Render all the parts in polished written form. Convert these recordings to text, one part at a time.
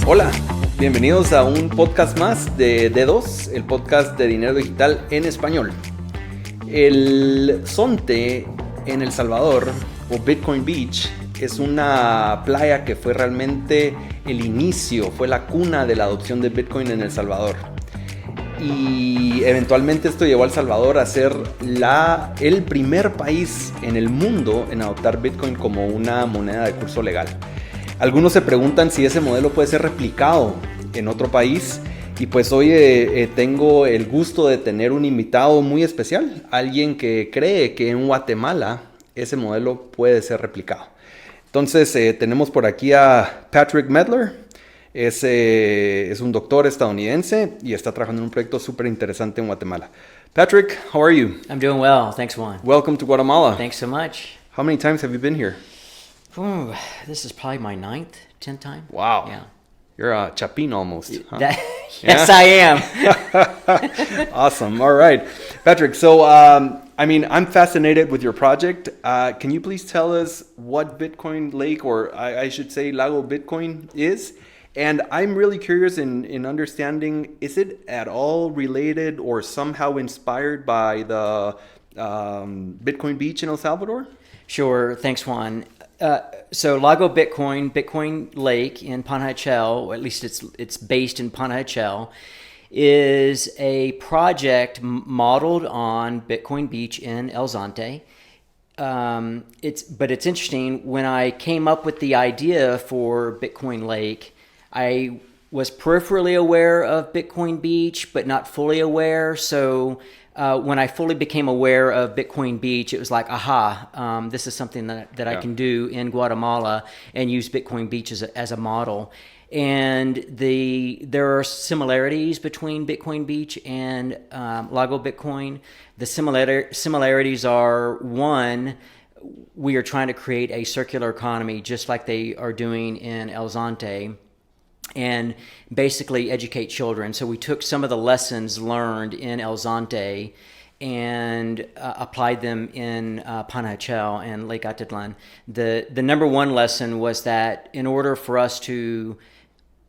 Hola, bienvenidos a un podcast más de D2, el podcast de dinero digital en español. El Zonte en El Salvador, o Bitcoin Beach, es una playa que fue realmente el inicio, fue la cuna de la adopción de Bitcoin en El Salvador. Y eventualmente esto llevó a El Salvador a ser el primer país en el mundo en adoptar Bitcoin como una moneda de curso legal. Algunos se preguntan si ese modelo puede ser replicado en otro país, y pues hoy tengo el gusto de tener un invitado muy especial, alguien que cree que en Guatemala ese modelo puede ser replicado. Entonces tenemos por aquí a Patrick Melder. Es un doctor estadounidense y está trabajando en un proyecto súper interesante en Guatemala. Patrick, how are you? I'm doing well. Thanks, Juan. Welcome to Guatemala. Thanks so much. How many times have you been here? Ooh, this is probably my 10th time. Wow. Yeah. You're a Chapin almost. Huh? Yes, I am. Awesome. All right. Patrick, so, I'm fascinated with your project. Can you please tell us what Bitcoin Lake, or I should say Lago Bitcoin, is? And I'm really curious in understanding, is it at all related or somehow inspired by the Bitcoin Beach in El Salvador? Sure. Thanks, Juan. So Lago Bitcoin Lake in Panajachel, or at least it's based in Panajachel, is a project modeled on Bitcoin Beach in El Zonte. But it's interesting, when I came up with the idea for Bitcoin Lake, I was peripherally aware of Bitcoin Beach, but not fully aware. So when I fully became aware of Bitcoin Beach, it was like, aha, this is something that I can do in Guatemala and use Bitcoin Beach as a model. And there are similarities between Bitcoin Beach and Lago Bitcoin. The similarities are, one, we are trying to create a circular economy just like they are doing in El Zonte, and basically educate children. So we took some of the lessons learned in El Zonte and applied them in Panajachel and Lake Atitlán. The number one lesson was that in order for us to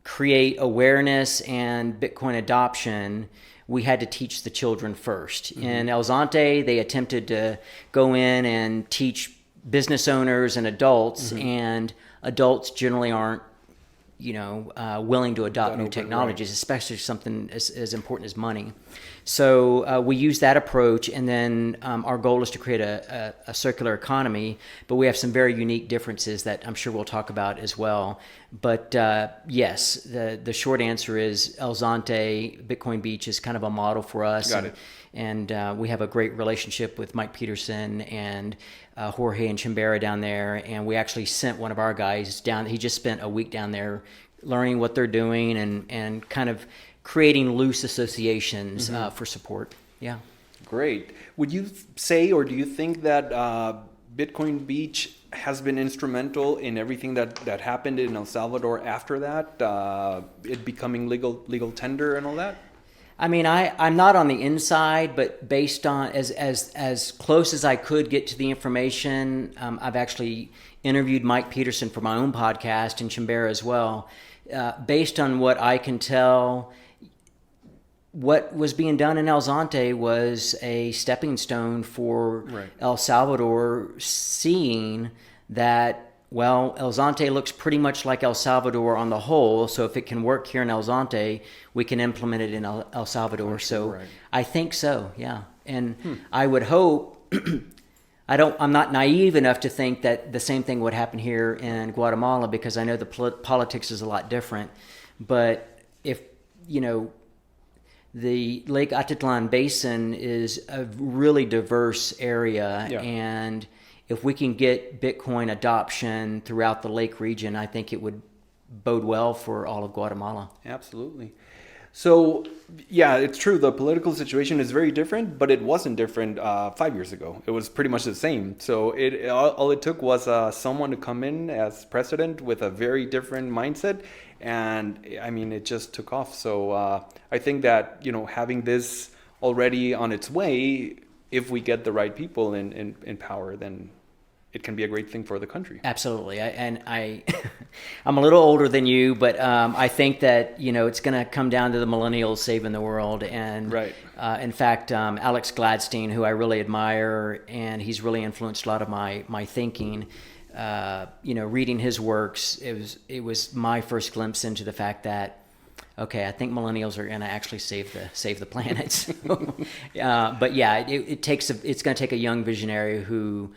create awareness and Bitcoin adoption, we had to teach the children first. Mm-hmm. In El Zonte, they attempted to go in and teach business owners and adults, mm-hmm. and adults generally aren't willing to adopt new technologies, right, especially something as important as money. So we use that approach, and then our goal is to create a circular economy, but we have some very unique differences that I'm sure we'll talk about as well. But yes, the short answer is El Zonte, Bitcoin Beach is kind of a model for us. Got it. And we have a great relationship with Mike Peterson and Jorge and Chimbera down there, and we actually sent one of our guys down. He just spent a week down there learning what they're doing and kind of creating loose associations, mm-hmm. For support. Yeah. Great. Would you say, or do you think that Bitcoin Beach has been instrumental in everything that happened in El Salvador after that, it becoming legal tender and all that? I mean, I'm not on the inside, but based on as close as I could get to the information, I've actually interviewed Mike Peterson for my own podcast and Chimbera as well. Based on what I can tell, what was being done in El Zonte was a stepping stone for right. El Salvador, seeing that, well, El Zonte looks pretty much like El Salvador on the whole, so if it can work here in El Zonte, we can implement it in El Salvador. So right. I think so, yeah. And I would hope, I'm not naive enough to think that the same thing would happen here in Guatemala, because I know the politics is a lot different. But if, the Lake Atitlán Basin is a really diverse area, yeah. And if we can get Bitcoin adoption throughout the lake region, I think it would bode well for all of Guatemala. Absolutely. So, yeah, it's true. The political situation is very different, but it wasn't different 5 years ago. It was pretty much the same. So all it took was someone to come in as president with a very different mindset. And, I mean, it just took off. So I think that, having this already on its way, if we get the right people in power, then it can be a great thing for the country. Absolutely. I'm a little older than you, but I think that, it's going to come down to the millennials saving the world. And Right. In fact, Alex Gladstein, who I really admire, and he's really influenced a lot of my thinking, reading his works, it was my first glimpse into the fact that, okay, I think millennials are going to actually save the planet. So, but yeah, it's going to take a young visionary who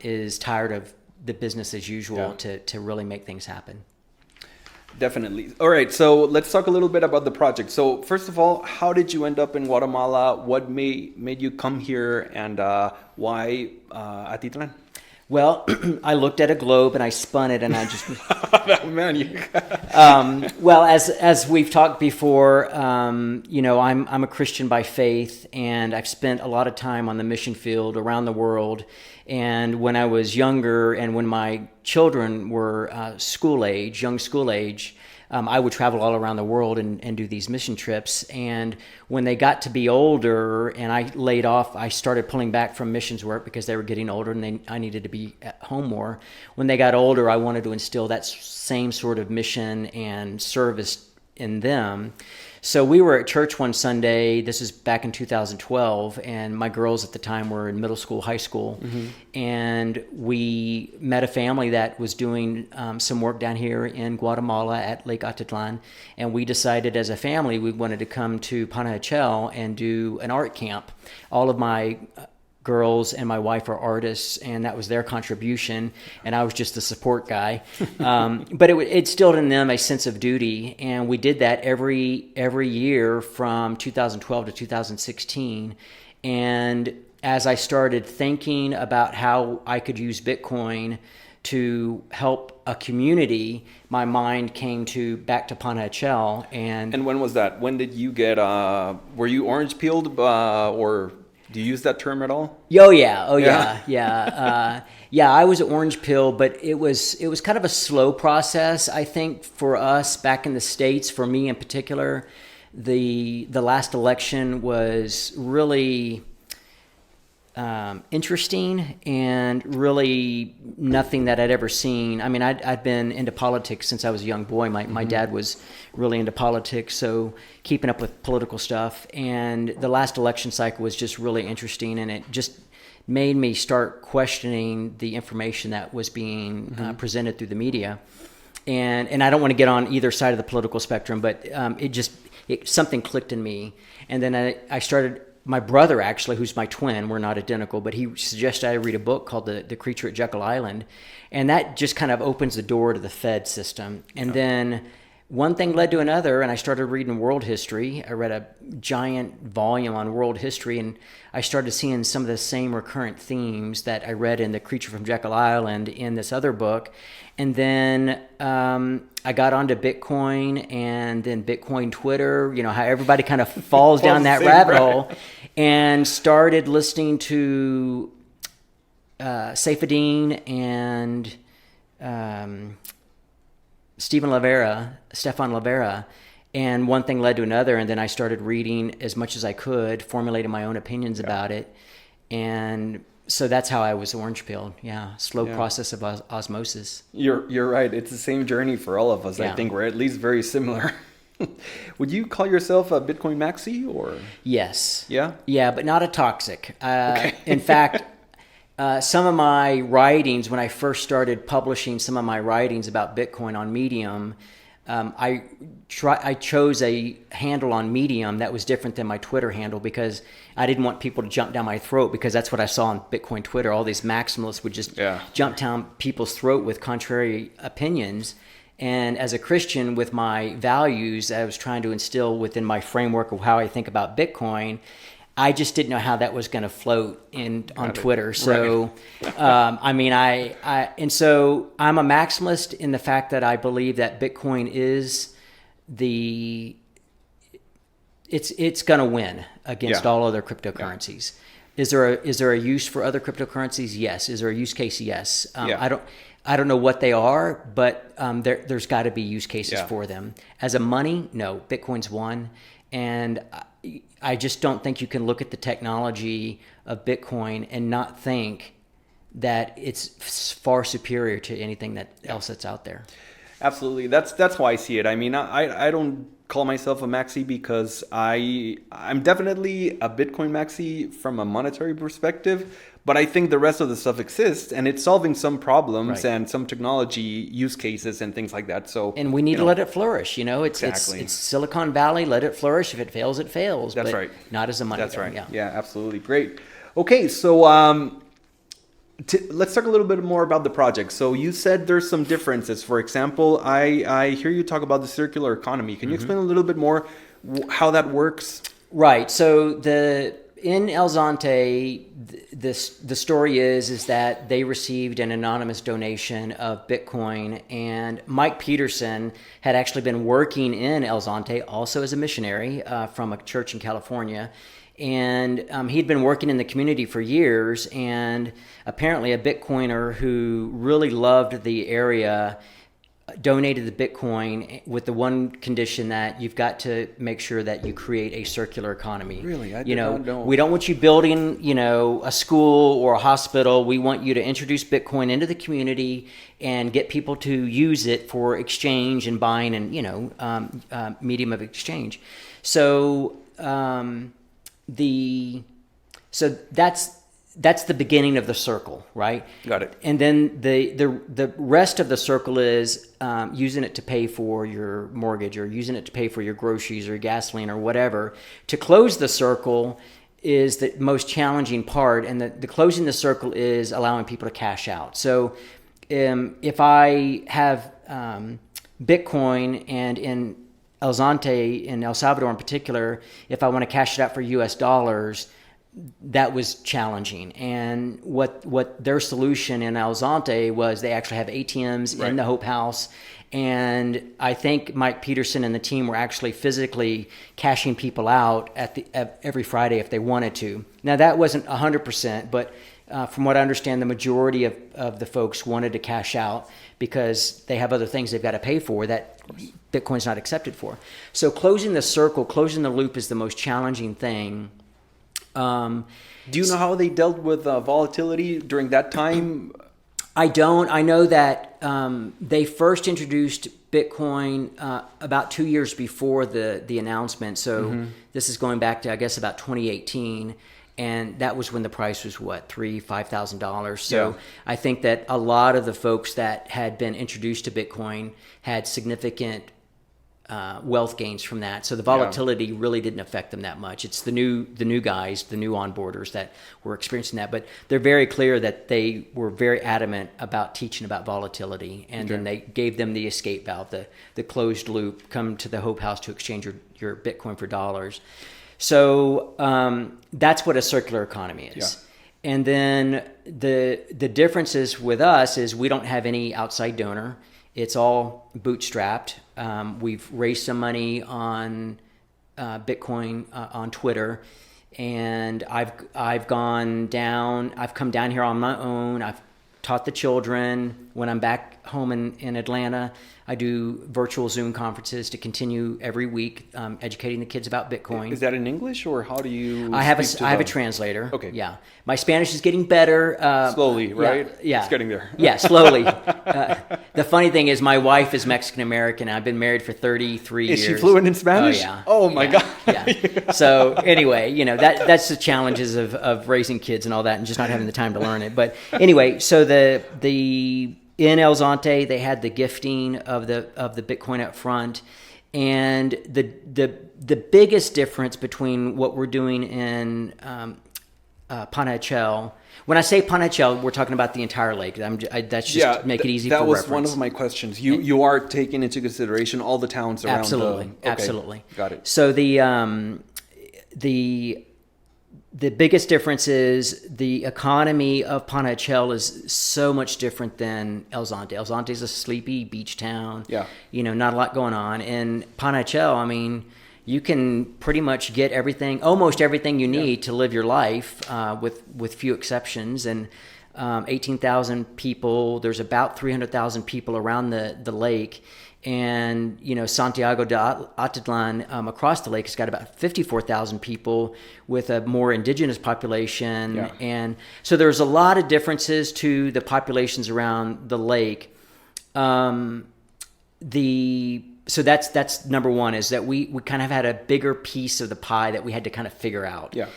is tired of the business as usual to really make things happen. Definitely. All right, so let's talk a little bit about the project. So first of all, how did you end up in Guatemala? What made you come here, and why Atitlán? Well, I looked at a globe and I spun it, and I just. Man, you. Well, as we've talked before, I'm a Christian by faith, and I've spent a lot of time on the mission field around the world. And when I was younger, and when my children were young school age, I would travel all around the world and do these mission trips. And when they got to be older and I laid off, I started pulling back from missions work because they were getting older and I needed to be at home more. When they got older, I wanted to instill that same sort of mission and service in them. So we were at church one Sunday, this is back in 2012, and my girls at the time were in middle school, high school, and we met a family that was doing some work down here in Guatemala at Lake Atitlán, and we decided as a family we wanted to come to Panajachel and do an art camp. All of my girls and my wife are artists, and that was their contribution, and I was just the support guy. But it instilled in them a sense of duty, and we did that every year from 2012 to 2016. And as I started thinking about how I could use Bitcoin to help a community, my mind came back to Panajachel. And when was that? When did you get? Were you orange peeled or? Do you use that term at all? Yeah. I was an orange pill, but it was kind of a slow process. I think for us back in the States, for me in particular, the last election was really interesting and really nothing that I'd ever seen. I mean, I'd been into politics since I was a young boy. My dad was really into politics, so keeping up with political stuff. And the last election cycle was just really interesting, and it just made me start questioning the information that was being presented through the media. And I don't want to get on either side of the political spectrum, but something clicked in me. And then I started. My brother, actually, who's my twin, we're not identical, but he suggested I read a book called The Creature at Jekyll Island. And that just kind of opens the door to the Fed system. And then one thing led to another, and I started reading world history. I read a giant volume on world history, and I started seeing some of the same recurrent themes that I read in The Creature from Jekyll Island in this other book. And then I got onto Bitcoin, and then Bitcoin Twitter, how everybody kind of falls down that rabbit hole, and started listening to Saifedean and Stefan Livera, and one thing led to another, and then I started reading as much as I could, formulating my own opinions about it, and so that's how I was orange pilled. Slow process of osmosis. You're right. It's the same journey for all of us. I think we're at least very similar. Would you call yourself a Bitcoin maxi or? Yes. Yeah? Yeah, but not a toxic. In fact, some of my writings, when I first started publishing some of my writings about Bitcoin on Medium, I chose a handle on Medium that was different than my Twitter handle because I didn't want people to jump down my throat, because that's what I saw on Bitcoin Twitter. All these maximalists would just jump down people's throat with contrary opinions. And as a Christian, with my values I was trying to instill within my framework of how I think about Bitcoin, I just didn't know how that was going to float on Twitter. So, and so I'm a maximalist in the fact that I believe that Bitcoin is it's going to win against all other cryptocurrencies. Is there a use for other cryptocurrencies? Yes. Is there a use case? Yes. I don't know what they are, but there's got to be use cases for them. As a money, no, Bitcoin's one. And I just don't think you can look at the technology of Bitcoin and not think that it's far superior to anything else that's out there. Absolutely. That's how I see it. I mean, I don't call myself a maxi because I'm definitely a Bitcoin maxi from a monetary perspective, but I think the rest of the stuff exists and it's solving some problems and some technology use cases and things like that. So and we need to let it flourish. Exactly. It's Silicon Valley. Let it flourish. If it fails, it fails. That's but right. Not as a money. That's right. Yeah. Yeah, absolutely. Great. Okay, so let's talk a little bit more about the project. So you said there's some differences. For example, I hear you talk about the circular economy. Can you explain a little bit more how that works? Right. So in El Zonte, the story is that they received an anonymous donation of Bitcoin, and Mike Peterson had actually been working in El Zonte also as a missionary from a church in California. And he'd been working in the community for years, and apparently a Bitcoiner who really loved the area donated the Bitcoin with the one condition that you've got to make sure that you create a circular economy. Really? I did not know. We don't want you building, a school or a hospital. We want you to introduce Bitcoin into the community and get people to use it for exchange and buying and, medium of exchange. So that's the beginning of the circle, right? Got it. And then the rest of the circle is using it to pay for your mortgage or using it to pay for your groceries or gasoline or whatever. To close the circle is the most challenging part, and the closing the circle is allowing people to cash out. So if I have Bitcoin, and in El Zonte, in El Salvador in particular, if I want to cash it out for US dollars, that was challenging. And what their solution in El Zonte was, they actually have ATMs in the Hope House. And I think Mike Peterson and the team were actually physically cashing people out every Friday if they wanted to. Now, that wasn't 100%, but from what I understand, the majority of the folks wanted to cash out because they have other things they've got to pay for that Bitcoin's not accepted for. So closing the circle, closing the loop is the most challenging thing. Do you know how they dealt with volatility during that time? I don't. I know that they first introduced Bitcoin about 2 years before the announcement. So this is going back to, I guess, about 2018. And that was when the price was $5,000. So I think that a lot of the folks that had been introduced to Bitcoin had significant wealth gains from that. So the volatility really didn't affect them that much. It's the new guys, the new onboarders that were experiencing that. But they're very clear that they were very adamant about teaching about volatility. And then they gave them the escape valve, the closed loop, come to the Hope House to exchange your Bitcoin for dollars. So that's what a circular economy is. Yeah. And then the differences with us is we don't have any outside donor. It's all bootstrapped. We've raised some money on Bitcoin on Twitter, and I've come down here on my own. I've taught the children. When I'm back home in Atlanta, I do virtual Zoom conferences to continue every week educating the kids about Bitcoin. Is that in English, or how do you? I have a translator. Okay. Yeah, my Spanish is getting better. Slowly, right? Yeah, it's getting there. Yeah, slowly. The funny thing is, my wife is Mexican American. I've been married for 33 years. Is she fluent in Spanish? Oh yeah. Oh my God. Yeah. So anyway, that's the challenges of raising kids and all that, and just not having the time to learn it. But anyway, so in El Zonte, they had the gifting of the Bitcoin up front, and the biggest difference between what we're doing in Panajachel. When I say Panajachel, we're talking about the entire lake. That's just make it easy for reference. That was one of my questions. You are taking into consideration all the towns around. Absolutely, absolutely. Got it. So the biggest difference is the economy of Panajachel is so much different than El Zonte. El Zonte is a sleepy beach town. Yeah. Not a lot going on. In Panajachel, you can pretty much get almost everything you need to live your life, with few exceptions. And 18,000 people. There's about 300,000 people around the lake. And, Santiago de Atitlán across the lake has got about 54,000 people with a more indigenous population. Yeah. And so there's a lot of differences to the populations around the lake. So that's number one, is that we kind of had a bigger piece of the pie that we had to kind of figure out. Yeah.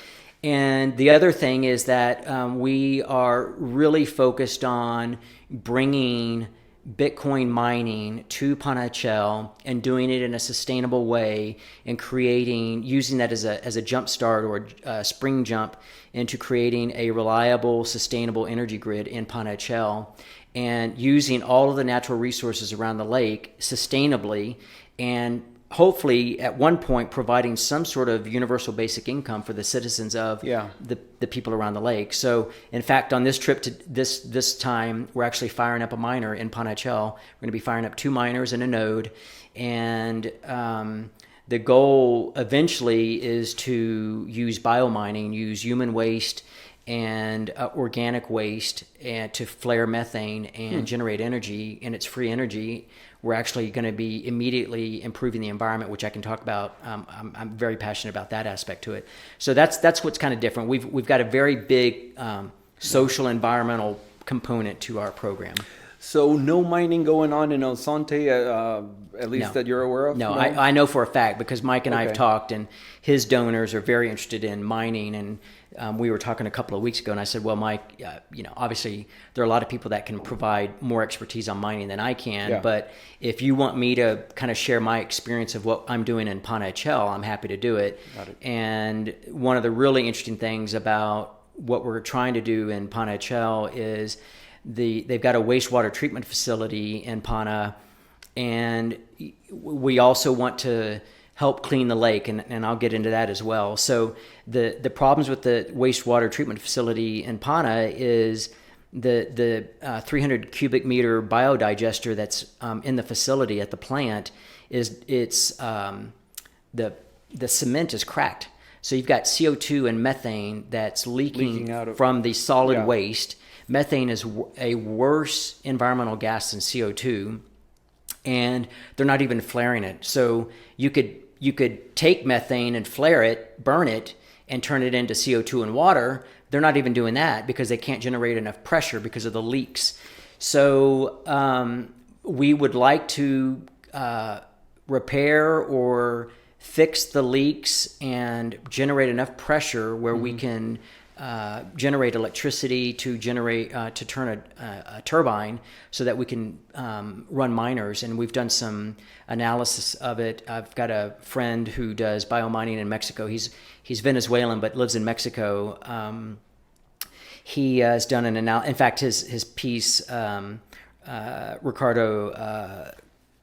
And the other thing is that we are really focused on bringing Bitcoin mining to Panajachel and doing it in a sustainable way, and using that as a jump start or a spring jump into creating a reliable, sustainable energy grid in Panajachel, and using all of the natural resources around the lake sustainably, and hopefully at one point providing some sort of universal basic income for the citizens of the people around the lake. So in fact, on this trip to this time, we're actually firing up a miner in Panajachel. We're going to be firing up 2 miners and a node. And the goal eventually is to use biomining, use human waste and organic waste, and to flare methane and generate energy, and it's free energy. We're actually going to be immediately improving the environment, which I can talk about. I'm very passionate about that aspect to it. So that's what's kind of different. We've got a very big social environmental component to our program. So no mining going on in Zonte, at least that you're aware of? No, I know for a fact, because Mike and I have talked, and his donors are very interested in mining. And we were talking a couple of weeks ago, and I said, well, Mike, obviously there are a lot of people that can provide more expertise on mining than I can. But if you want me to kind of share my experience of what I'm doing in Panajachel, I'm happy to do it. Got it. And one of the really interesting things about what we're trying to do in Panajachel is they've got a wastewater treatment facility in Pana, and we also want to help clean the lake, and I'll get into that as well. So the problems with the wastewater treatment facility in Pana is the 300 cubic meter biodigester that's in the facility at the plant the cement is cracked. So you've got CO2 and methane that's leaking out from the solid waste. Methane is a worse environmental gas than CO2, and they're not even flaring it. So you could take methane and flare it, burn it, and turn it into CO2 and water. They're not even doing that because they can't generate enough pressure because of the leaks. So we would like to repair or fix the leaks and generate enough pressure where we can generate electricity to turn a turbine so that we can run miners. And we've done some analysis of it. I've got a friend who does biomining in Mexico. He's Venezuelan but lives in Mexico. He has done an analysis. In fact, his piece, Ricardo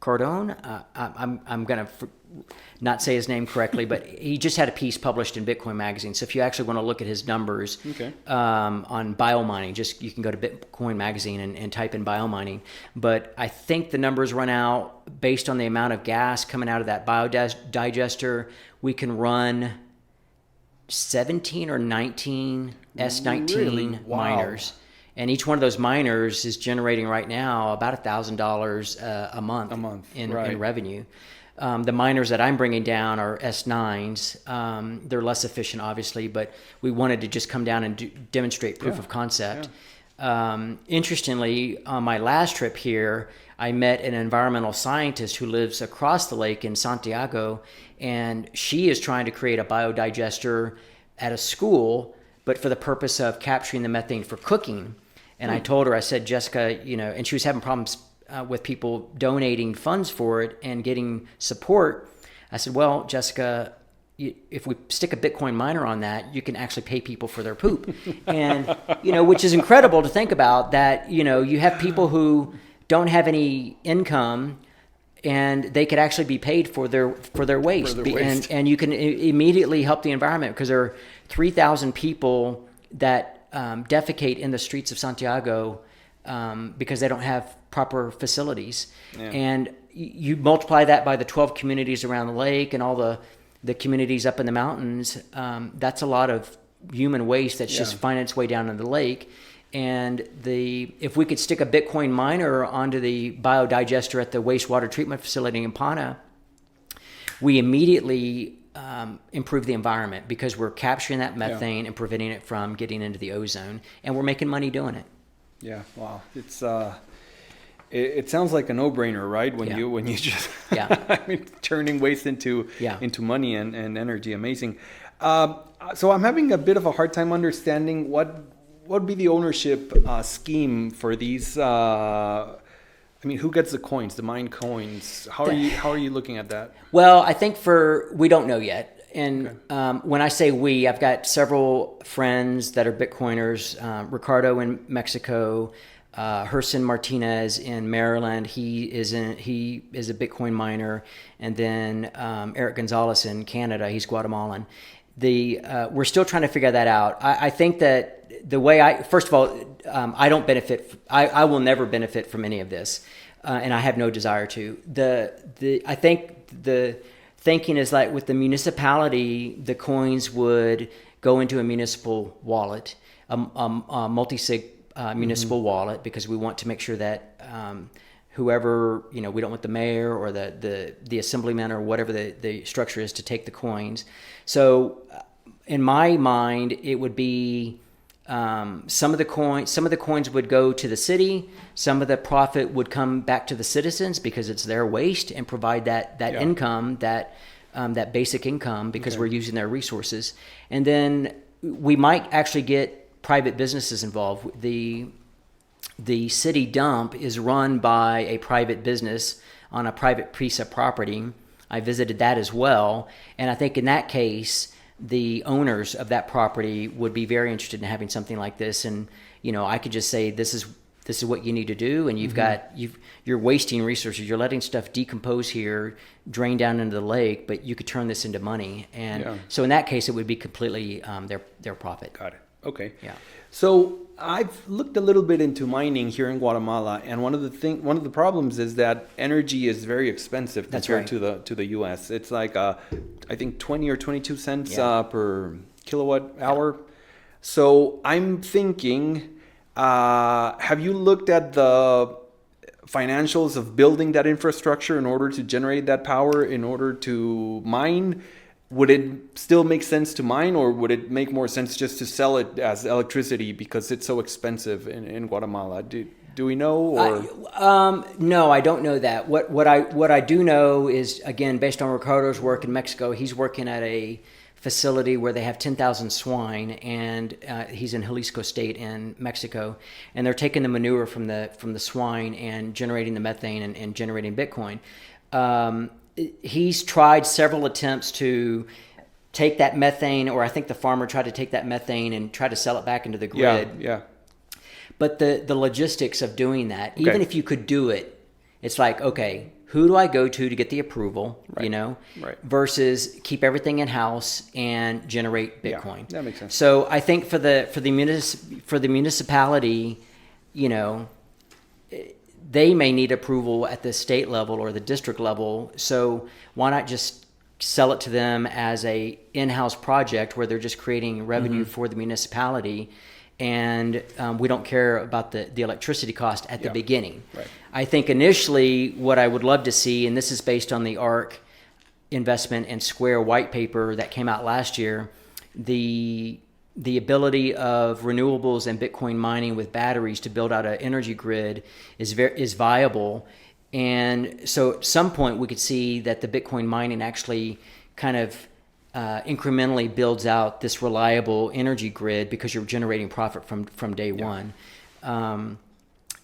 Cardone, I'm going to not say his name correctly, but he just had a piece published in Bitcoin Magazine. So if you actually want to look at his numbers on biomining, you can go to Bitcoin Magazine and type in biomining. But I think the numbers run out based on the amount of gas coming out of that biodigester. We can run 17 or 19 S19 miners. And each one of those miners is generating right now about $1,000 a month in revenue. The miners that I'm bringing down are S9s. They're less efficient, obviously, but we wanted to just come down and demonstrate proof of concept. Interestingly, on my last trip here, I met an environmental scientist who lives across the lake in Santiago, and she is trying to create a biodigester at a school, but for the purpose of capturing the methane for cooking. And I told her, I said, Jessica, and she was having problems with people donating funds for it and getting support. I said, well, Jessica, if we stick a Bitcoin miner on that, you can actually pay people for their poop. And, which is incredible to think about, that, you have people who don't have any income and they could actually be paid for their waste. And you can immediately help the environment, because there are 3,000 people that defecate in the streets of Santiago because they don't have proper facilities. And you multiply that by the 12 communities around the lake and all the communities up in the mountains. That's a lot of human waste that's just finding its way down into the lake. And if we could stick a Bitcoin miner onto the biodigester at the wastewater treatment facility in Pana, we immediately improve the environment because we're capturing that methane and preventing it from getting into the ozone, and we're making money doing it. Yeah, wow. It's it sounds like a no-brainer, right? When you just I mean, turning waste into money and energy. Amazing. So I'm having a bit of a hard time understanding what would be the ownership scheme for these. I mean, who gets the coins, the mined coins? How are you looking at that? Well, I think we don't know yet. And when I say we, I've got several friends that are Bitcoiners. Ricardo in Mexico, Herson Martinez in Maryland. He is a Bitcoin miner, and then Eric Gonzalez in Canada. He's Guatemalan. We're still trying to figure that out. I think that the way first of all, I don't benefit. I will never benefit from any of this, and I have no desire to. I think the thinking is like with the municipality, the coins would go into a municipal wallet, a multi-sig municipal wallet, because we want to make sure that whoever, we don't want the mayor or the assemblyman or whatever the structure is to take the coins. So in my mind, it would be some of the coins would go to the city. Some of the profit would come back to the citizens because it's their waste, and provide that income, that basic income, because we're using their resources. And then we might actually get private businesses involved. The city dump is run by a private business on a private piece of property. I visited that as well, and I think in that case, the owners of that property would be very interested in having something like this. And I could just say, this is what you need to do, and you're wasting resources. You're letting stuff decompose here, drain down into the lake, but you could turn this into money. And so in that case, it would be completely their profit. Got it. Okay. Yeah. So I've looked a little bit into mining here in Guatemala, and one of the problems is that energy is very expensive compared to the U.S. It's like I think 20 or 22 cents per kilowatt hour. So I'm thinking, have you looked at the financials of building that infrastructure in order to generate that power, in order to mine? Would it still make sense to mine, or would it make more sense just to sell it as electricity because it's so expensive in Guatemala? Do we know? Or? No, I don't know that. What I do know is, again, based on Ricardo's work in Mexico, he's working at a facility where they have 10,000 swine, and he's in Jalisco State in Mexico, and they're taking the manure from the swine and generating the methane and generating Bitcoin. He's tried several attempts to take that methane, or I think the farmer tried to take that methane and try to sell it back into the grid. Yeah. But the logistics of doing that, even if you could do it, it's like, okay, who do I go to get the approval, versus keep everything in-house and generate Bitcoin. Yeah, that makes sense. So I think for the municipality, they may need approval at the state level or the district level. So why not just sell it to them as a in-house project where they're just creating revenue for the municipality, and we don't care about the electricity cost at the beginning. Right. I think initially what I would love to see, and this is based on the ARC investment and Square white paper that came out last year, the ability of renewables and Bitcoin mining with batteries to build out an energy grid is viable. And so at some point we could see that the Bitcoin mining actually kind of incrementally builds out this reliable energy grid because you're generating profit from day one.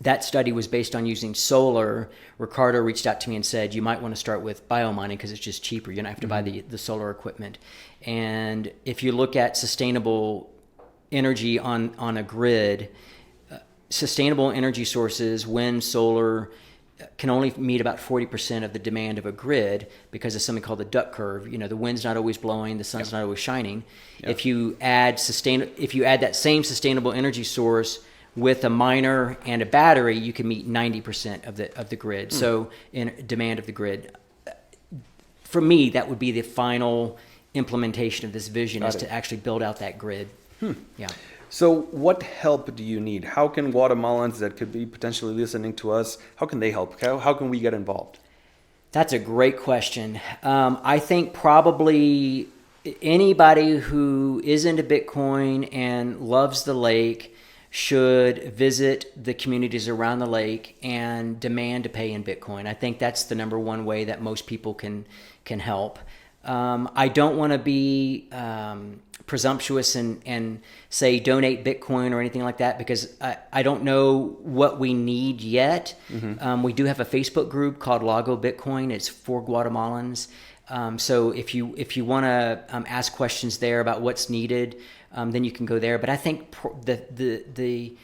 That study was based on using solar. Ricardo reached out to me and said, you might want to start with biomining because it's just cheaper. You don't have to buy the solar equipment. And if you look at sustainable energy on a grid, sustainable energy sources, wind, solar, can only meet about 40% of the demand of a grid because of something called the duck curve. The wind's not always blowing, the sun's not always shining. If you add that same sustainable energy source with a miner and a battery, you can meet 90% of the grid. So in demand of the grid. For me, that would be the final implementation of this vision, is to actually build out that grid. Yeah. So what help do you need? How can Guatemalans that could be potentially listening to us, how can they help? How can we get involved? That's a great question. I think probably anybody who is into Bitcoin and loves the lake should visit the communities around the lake and demand to pay in Bitcoin. I think that's the number one way that most people can help. I don't want to be presumptuous and say donate Bitcoin or anything like that, because I don't know what we need yet. We do have a Facebook group called Lago Bitcoin. It's for Guatemalans. So if you want to ask questions there about what's needed, then you can go there. But I think the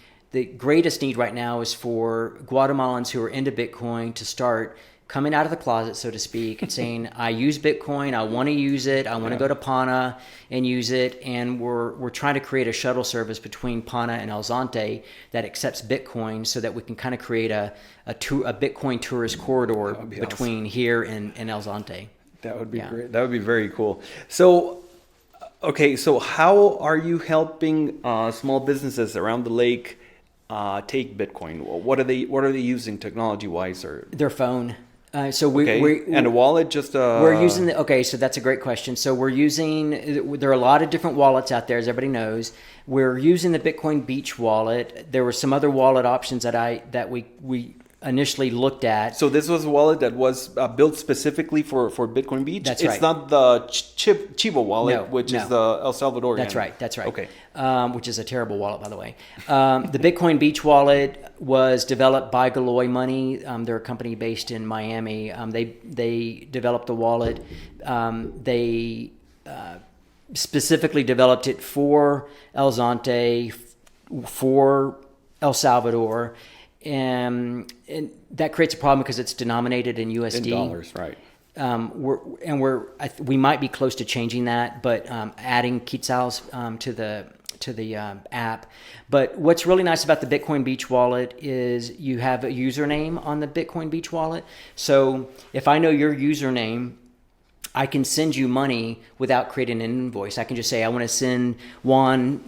greatest need right now is for Guatemalans who are into Bitcoin to start coming out of the closet, so to speak, and saying, I use Bitcoin, I want to use it, I want to go to Pana and use it. And we're trying to create a shuttle service between Pana and El Zonte that accepts Bitcoin, so that we can kind of create a Bitcoin tourist corridor between here and El Zonte. That would be great. That would be very cool. So, okay, so how are you helping small businesses around the lake take Bitcoin? What are they using technology-wise? Or their phone. And a wallet, just we're using so that's a great question. So there are a lot of different wallets out there, as everybody knows. We're using the Bitcoin Beach wallet. There were some other wallet options that we initially looked at. So this was a wallet that was built specifically for Bitcoin Beach? That's right. It's not the Chivo wallet, which is the El Salvadorian. That's right. Okay. Which is a terrible wallet, by the way. The Bitcoin Beach wallet was developed by Galoy Money. They're a company based in Miami. They developed the wallet. They specifically developed it for El Zonte, for El Salvador. And that creates a problem because it's denominated in USD. In dollars, right. We might be close to changing that, but adding quetzals to the app. But what's really nice about the Bitcoin Beach wallet is you have a username on the Bitcoin Beach wallet. So if I know your username, I can send you money without creating an invoice. I can just say I want to send Juan,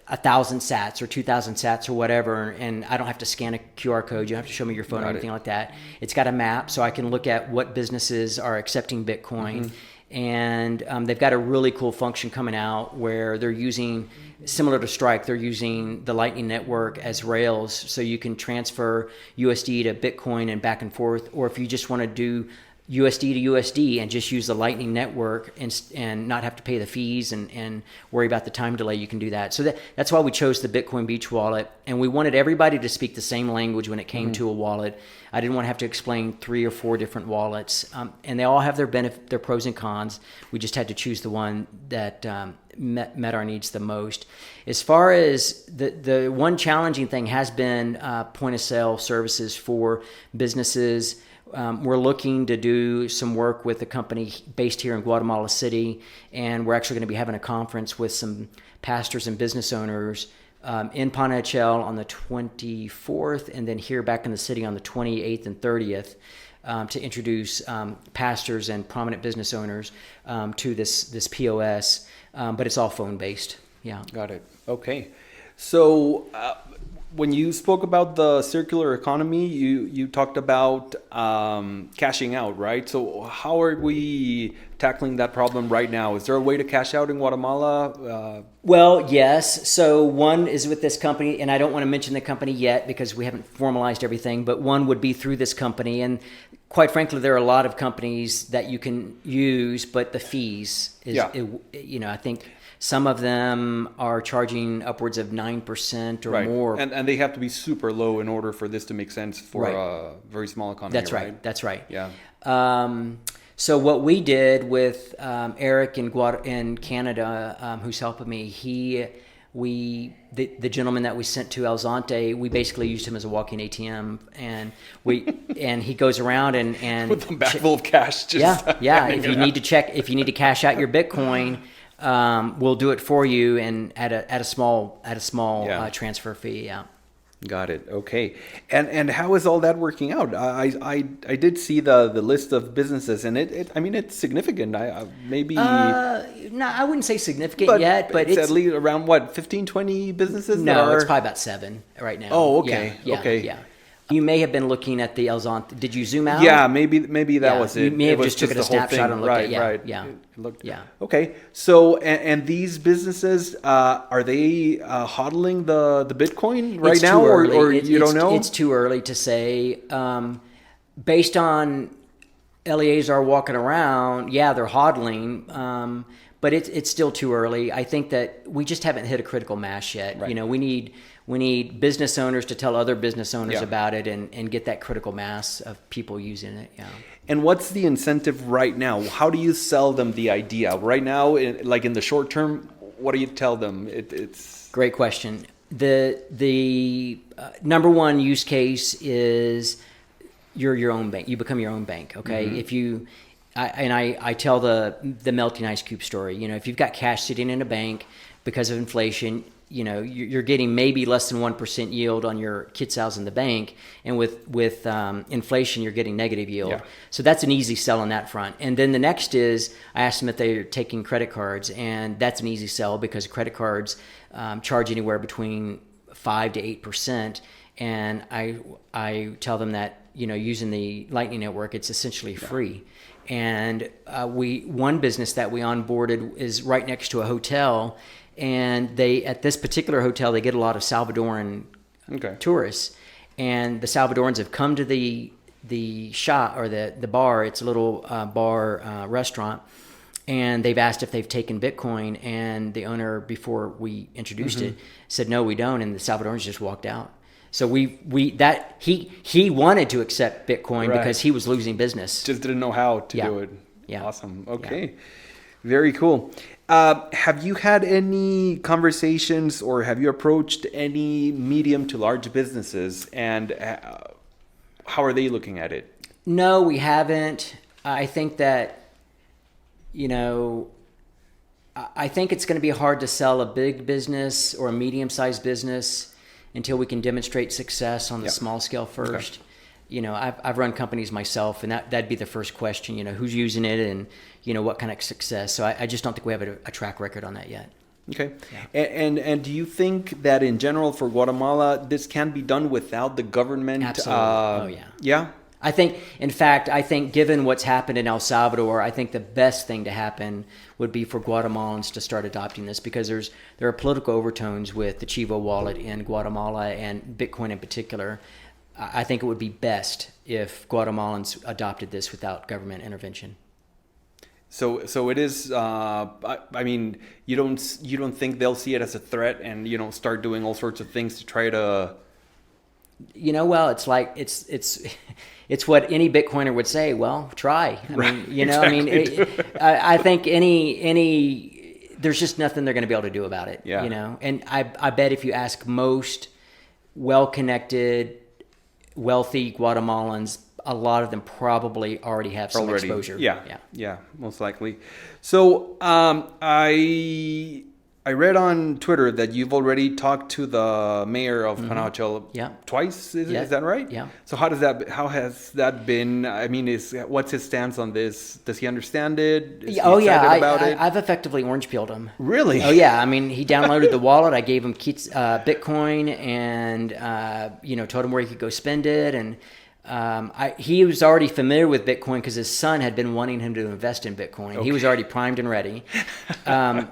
1,000 sats or 2,000 sats or whatever, and I don't have to scan a QR code. You don't have to show me your phone or anything like that. It's got a map, so I can look at what businesses are accepting Bitcoin. And they've got a really cool function coming out where they're using, similar to Strike, they're using the Lightning Network as rails, so you can transfer USD to Bitcoin and back and forth. Or if you just want to do USD to USD and just use the Lightning Network and not have to pay the fees and worry about the time delay, you can do that. So that's why we chose the Bitcoin Beach wallet, and we wanted everybody to speak the same language when it came to a wallet. I didn't want to have to explain 3 or 4 different wallets, and they all have their pros and cons. We just had to choose the one that met our needs the most. As far as the one challenging thing has been point of sale services for businesses. We're looking to do some work with a company based here in Guatemala City, and we're actually going to be having a conference with some pastors and business owners in Panachel on the 24th, and then here back in the city on the 28th and 30th to introduce pastors and prominent business owners to this POS, but it's all phone-based. Yeah. Got it. Okay. So when you spoke about the circular economy, you talked about cashing out, right? So how are we tackling that problem right now? Is there a way to cash out in Guatemala? Well, yes. So one is with this company, and I don't want to mention the company yet because we haven't formalized everything, but one would be through this company. And quite frankly, there are a lot of companies that you can use, but the fees I think some of them are charging upwards of 9% or more. And they have to be super low in order for this to make sense for a very small economy. That's right. Yeah. So what we did with Eric in Canada, who's helping me, the gentleman that we sent to El Zonte, we basically used him as a walking ATM, and he goes around and with a bag full of cash. If you need to cash out your Bitcoin, we'll do it for you and at a small transfer fee. Yeah. Got it. Okay. And how is all that working out? I did see the list of businesses, and I mean, it's significant. Maybe No, I wouldn't say significant but yet, but it's at least around what, 15, 20 businesses? no, it's probably about 7 right now. Oh, okay. Yeah, Okay. yeah. You may have been looking at the El Zonte. Did you zoom out? Yeah, maybe that Yeah, was it. you may have It was just took it a the whole snapshot thing. and looked at it. Yeah, Right. yeah. It looked, Yeah. Okay. So, and these businesses, are they hodling the Bitcoin right It's now, too early. or you don't know? It's too early to say. Based on Eleazar walking around, yeah, they're hodling, but it's still too early. I think that we just haven't hit a critical mass yet. Right. You know, we need business owners to tell other business owners Yeah. about it and get that critical mass of people using it. Yeah. And what's the incentive right now? How do you sell them the idea right now? Like in the short term, what do you tell them? It's Great question. The number one use case is you're your own bank. You become your own bank. Okay. Mm-hmm. If you, I tell the melting ice cube story. You know, if you've got cash sitting in a bank because of inflation, you know, you're getting maybe less than 1% yield on your Kitzhaus in the bank, and with inflation, you're getting negative yield. Yeah. So that's an easy sell on that front. And then the next is I asked them if they're taking credit cards, and that's an easy sell because credit cards charge anywhere between 5 to 8%. And I tell them that, you know, using the Lightning Network, it's essentially free. And one business that we onboarded is right next to a hotel. And they, at this particular hotel, they get a lot of Salvadoran tourists, and the Salvadorans have come to the shop or the bar. It's a little bar restaurant, and they've asked if they've taken Bitcoin. And the owner, before we introduced it, said no, we don't. And the Salvadorans just walked out. So he wanted to accept Bitcoin because he was losing business. just didn't know how to do it. Yeah. Awesome. Okay. Very cool. Have you had any conversations or have you approached any medium to large businesses, and how are they looking at it? No, we haven't. I think that, you know, I think it's going to be hard to sell a big business or a medium-sized business until we can demonstrate success on the small scale first. Okay. You know, I've run companies myself, and that'd be the first question. You know, who's using it, and you know what kind of success. So I just don't think we have a track record on that yet. Okay. Yeah. And do you think that in general for Guatemala this can be done without the government? Absolutely. Yeah. I think, in fact, given what's happened in El Salvador, I think the best thing to happen would be for Guatemalans to start adopting this, because there are political overtones with the Chivo wallet in Guatemala and Bitcoin in particular. I think it would be best if Guatemalans adopted this without government intervention. So it is. I mean, you don't think they'll see it as a threat and start doing all sorts of things to try to. Well, it's like it's what any Bitcoiner would say. Well, try. I mean, exactly. I think there's just nothing they're going to be able to do about it. Yeah. And I bet if you ask most well-connected, wealthy Guatemalans, a lot of them probably already have some exposure. Yeah, most likely. So I read on Twitter that you've already talked to the mayor of Panajachel twice. Is that right? Yeah. So how has that been? I mean, what's his stance on this? Does he understand it? Is he excited about it? I've effectively orange pilled him. Really? Oh yeah. I mean, he downloaded the wallet. I gave him Bitcoin and told him where he could go spend it, and he was already familiar with Bitcoin because his son had been wanting him to invest in Bitcoin. Okay. He was already primed and ready.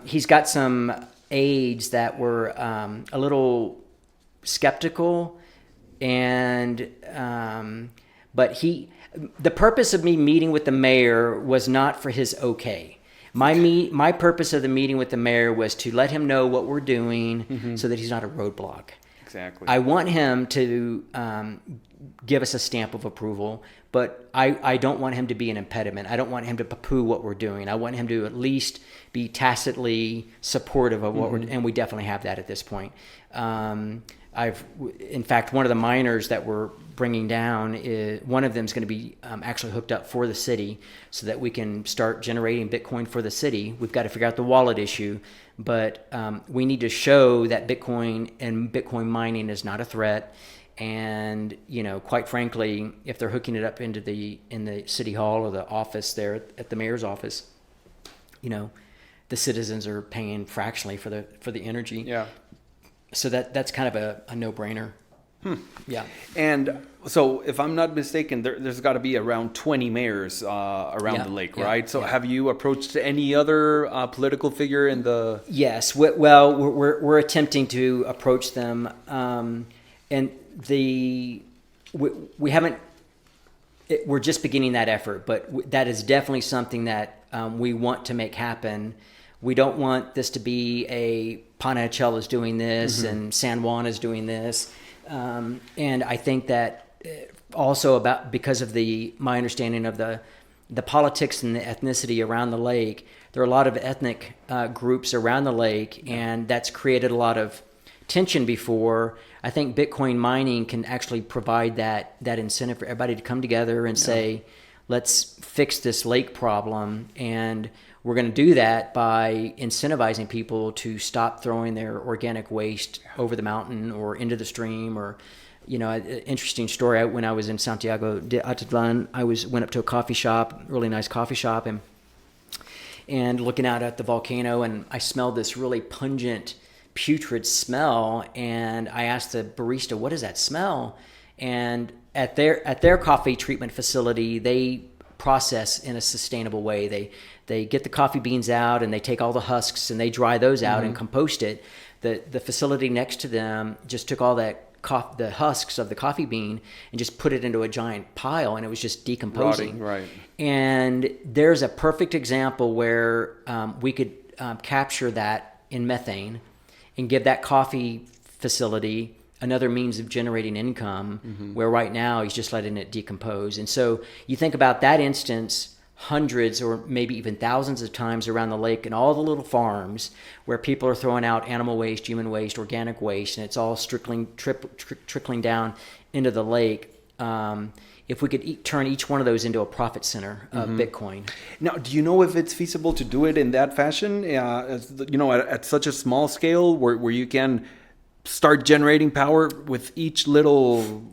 He's got some aides that were a little skeptical, and but the purpose of me meeting with the mayor was not for his okay. My purpose of the meeting with the mayor was to let him know what we're doing so that he's not a roadblock. Exactly. I want him to give us a stamp of approval, but I don't want him to be an impediment. I don't want him to poo-poo what we're doing. I want him to at least be tacitly supportive of what we're doing, and we definitely have that at this point. In fact, one of the miners that we're bringing down, one of them is going to be actually hooked up for the city so that we can start generating Bitcoin for the city. We've got to figure out the wallet issue, but we need to show that Bitcoin and Bitcoin mining is not a threat. And, quite frankly, if they're hooking it up in the city hall or the office there at the mayor's office, the citizens are paying fractionally for the energy. Yeah. So that's kind of a no-brainer. Yeah. And so, if I'm not mistaken, there's got to be around 20 mayors around the lake, right? So, have you approached any other political figure in the? Yes. Well, we're attempting to approach them, and we haven't. We're just beginning that effort, but that is definitely something that we want to make happen. We don't want this to be a Panajachel is doing this and San Juan is doing this. And I think that also because of my understanding of the politics and the ethnicity around the lake, there are a lot of ethnic groups around the lake, and that's created a lot of tension before. I think Bitcoin mining can actually provide that incentive for everybody to come together and say, let's fix this lake problem. And we're going to do that by incentivizing people to stop throwing their organic waste over the mountain or into the stream. Or, an interesting story. When I was in Lago de Atitlán, I went up to a coffee shop, really nice coffee shop, and looking out at the volcano, and I smelled this really pungent, putrid smell. And I asked the barista, "What is that smell?" And at their coffee treatment facility, they process in a sustainable way. They get the coffee beans out and they take all the husks and they dry those out and compost it. The facility next to them just took all the husks of the coffee bean and just put it into a giant pile, and it was just decomposing. Right. And there's a perfect example where we could capture that in methane and give that coffee facility another means of generating income, where right now he's just letting it decompose. And so you think about that instance hundreds or maybe even thousands of times around the lake, and all the little farms where people are throwing out animal waste, human waste, organic waste, and it's all trickling down into the lake. If we could turn each one of those into a profit center of Bitcoin. Now, do you know if it's feasible to do it in that fashion? At such a small scale where you can start generating power with each little...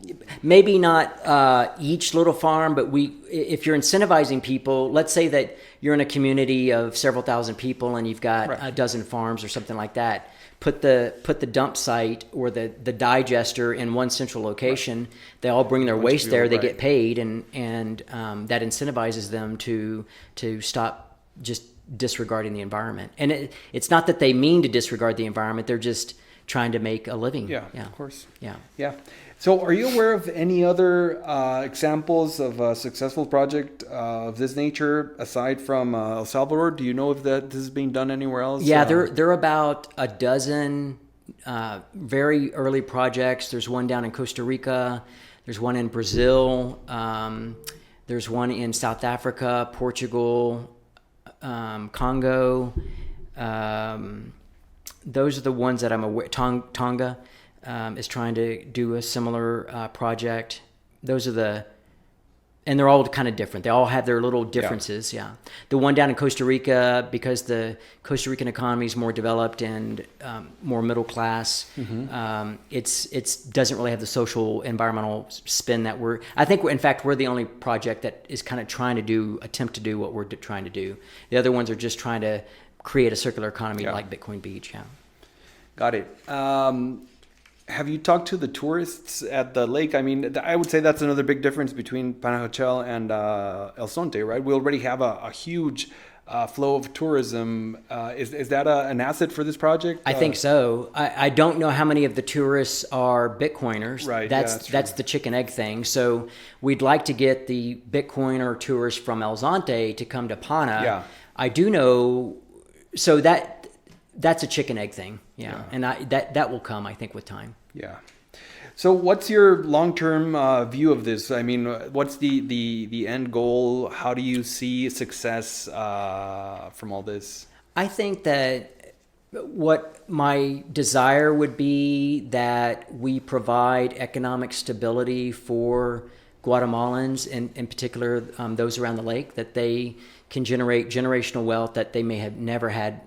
Maybe not each little farm, but if you're incentivizing people, let's say that you're in a community of several thousand people and you've got a dozen farms or something like that. Put the dump site or the digester in one central location. They all bring their waste there. They get paid, and that incentivizes them to stop just disregarding the environment. And it's not that they mean to disregard the environment. They're just trying to make a living. Yeah, of course. Yeah. So are you aware of any other examples of a successful project of this nature aside from El Salvador? Do you know if this is being done anywhere else? Yeah, there are about a dozen very early projects. There's one down in Costa Rica. There's one in Brazil. There's one in South Africa, Portugal, Congo. Those are the ones that I'm aware. Tonga is trying to do a similar project. And they're all kind of different. They all have their little differences. Yeah. The one down in Costa Rica, because the Costa Rican economy is more developed and more middle class, it's doesn't really have the social environmental spin that I think in fact we're the only project that is kind of attempt to do what we're trying to do. The other ones are just trying to create a circular economy like Bitcoin Beach. Yeah. Got it. Have you talked to the tourists at the lake? I mean, I would say that's another big difference between Panajachel and El Zonte, right? We already have a huge flow of tourism. Is that an asset for this project? I think so. I don't know how many of the tourists are Bitcoiners. Right. That's the chicken egg thing. So we'd like to get the Bitcoiner tourists from El Zonte to come to Pana. Yeah. I do know. So that's a chicken egg thing. Yeah. And that will come, I think, with time. Yeah. So what's your long-term view of this? I mean, what's the end goal? How do you see success from all this? I think that what my desire would be that we provide economic stability for Guatemalans, and in particular those around the lake, that they can generate generational wealth that they may have never had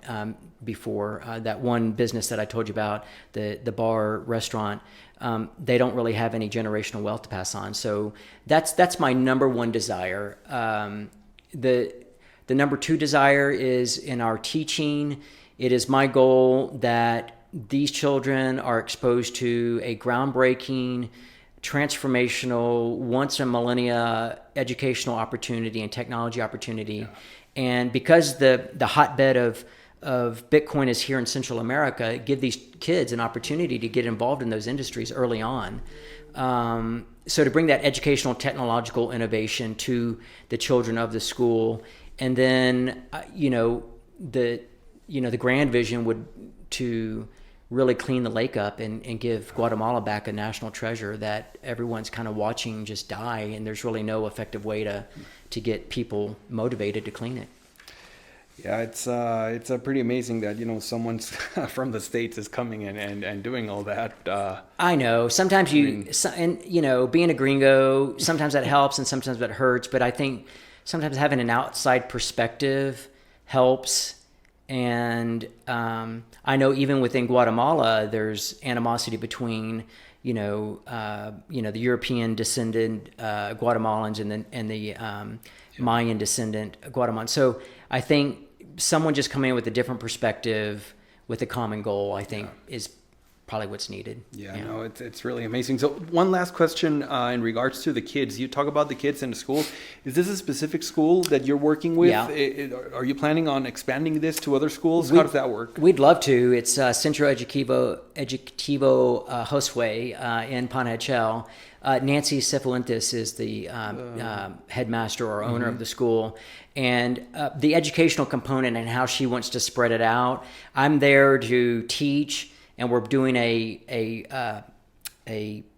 before. That one business that I told you about, the bar restaurant, they don't really have any generational wealth to pass on. So that's my number one desire. The number two desire is in our teaching. It is my goal that these children are exposed to a groundbreaking, transformational, once in a millennia educational opportunity and technology opportunity. Yeah. And because the hotbed of Bitcoin is here in Central America, give these kids an opportunity to get involved in those industries early on. So to bring that educational technological innovation to the children of the school, and then the grand vision would to really clean the lake up and give Guatemala back a national treasure that everyone's kind of watching just die, and there's really no effective way to get people motivated to clean it. Yeah, it's pretty amazing that someone from the States is coming in and doing all that. I know sometimes being a gringo, sometimes that helps and sometimes that hurts, but I think sometimes having an outside perspective helps. And I know even within Guatemala, there's animosity between the European descendant Guatemalans and the Mayan descendant Guatemalans. So I think someone just coming in with a different perspective, with a common goal, I think is probably what's needed. Yeah, no, it's really amazing. So one last question in regards to the kids. You talk about the kids in the school. Is this a specific school that you're working with? Yeah. Are you planning on expanding this to other schools? How does that work? We'd love to. It's Centro Educativo Josue in Panajachel. Nancy Cefuentes is the headmaster or owner of the school. And the educational component and how she wants to spread it out, I'm there to teach. And we're doing a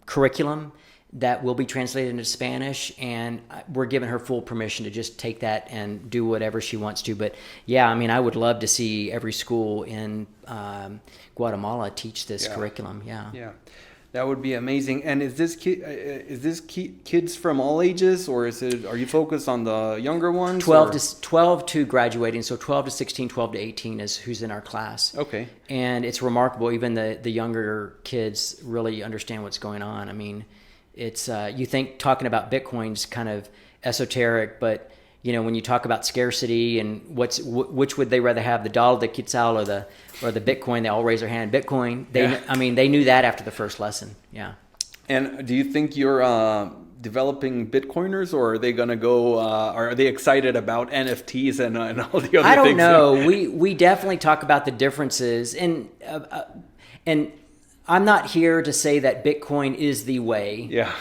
curriculum that will be translated into Spanish, and we're giving her full permission to just take that and do whatever she wants to. But yeah, I mean, I would love to see every school in Guatemala teach this curriculum. Yeah. That would be amazing. And is this kids from all ages, or are you focused on the younger ones? 12 to graduating, so 12 to 16, 12 to 18 is who's in our class. Okay. And it's remarkable. Even the younger kids really understand what's going on. I mean, it's you think talking about Bitcoin's kind of esoteric, but when you talk about scarcity and which would they rather have, the dollar, the quetzal, or the Bitcoin, they all raise their hand. Bitcoin, they knew that after the first lesson. Yeah. And do you think you're developing Bitcoiners, or are they going to go? Are they excited about NFTs and all the other things? I don't know. We definitely talk about the differences, and I'm not here to say that Bitcoin is the way. Yeah.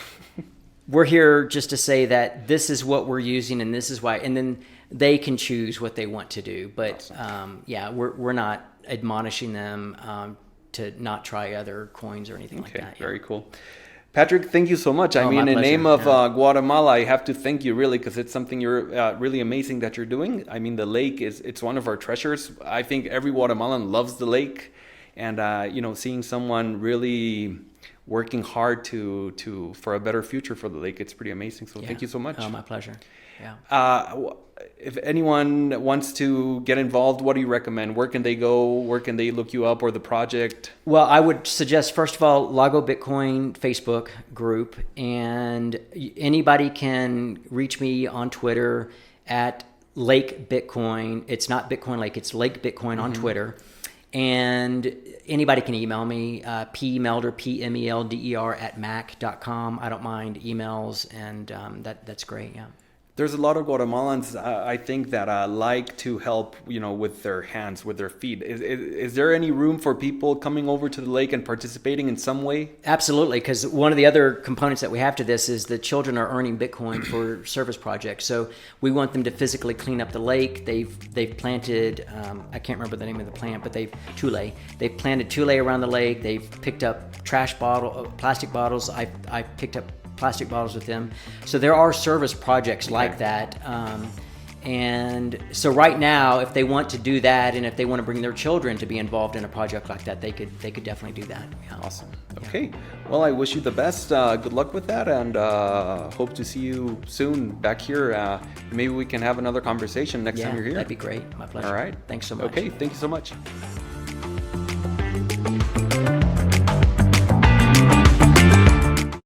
We're here just to say that this is what we're using and this is why, and then they can choose what they want to do. But awesome. We're not admonishing them to not try other coins or anything like that. Yeah. Very cool. Patrick, thank you so much. I mean, in the name of Guatemala, I have to thank you really, because it's something you're really amazing that you're doing. I mean, the lake it's one of our treasures. I think every Guatemalan loves the lake, and seeing someone really working hard for a better future for the lake, it's pretty amazing. So thank you so much. Oh, my pleasure. Yeah. If anyone wants to get involved, what do you recommend? Where can they go? Where can they look you up, or the project? Well, I would suggest, first of all, Lago Bitcoin Facebook group, and anybody can reach me on Twitter at Lake Bitcoin. It's not Bitcoin Lake, it's Lake Bitcoin on Twitter. And anybody can email me, Melder, PMELDER @mac.com. I don't mind emails, and that's great, yeah. There's a lot of Guatemalans, I think, that like to help, with their hands, with their feet. Is there any room for people coming over to the lake and participating in some way? Absolutely, because one of the other components that we have to this is the children are earning Bitcoin for service projects. So we want them to physically clean up the lake. They've planted, I can't remember the name of the plant, but they've planted tule around the lake. They've picked up plastic bottles. I picked up plastic bottles with them. So there are service projects like that. And so right now, if they want to do that, and if they want to bring their children to be involved in a project like that, they could definitely do that. Yeah. Awesome. Okay. Well, I wish you the best. Good luck with that, and hope to see you soon back here. Maybe we can have another conversation next time you're here. That'd be great. My pleasure. All right. Thanks so much. Okay. Thank you so much.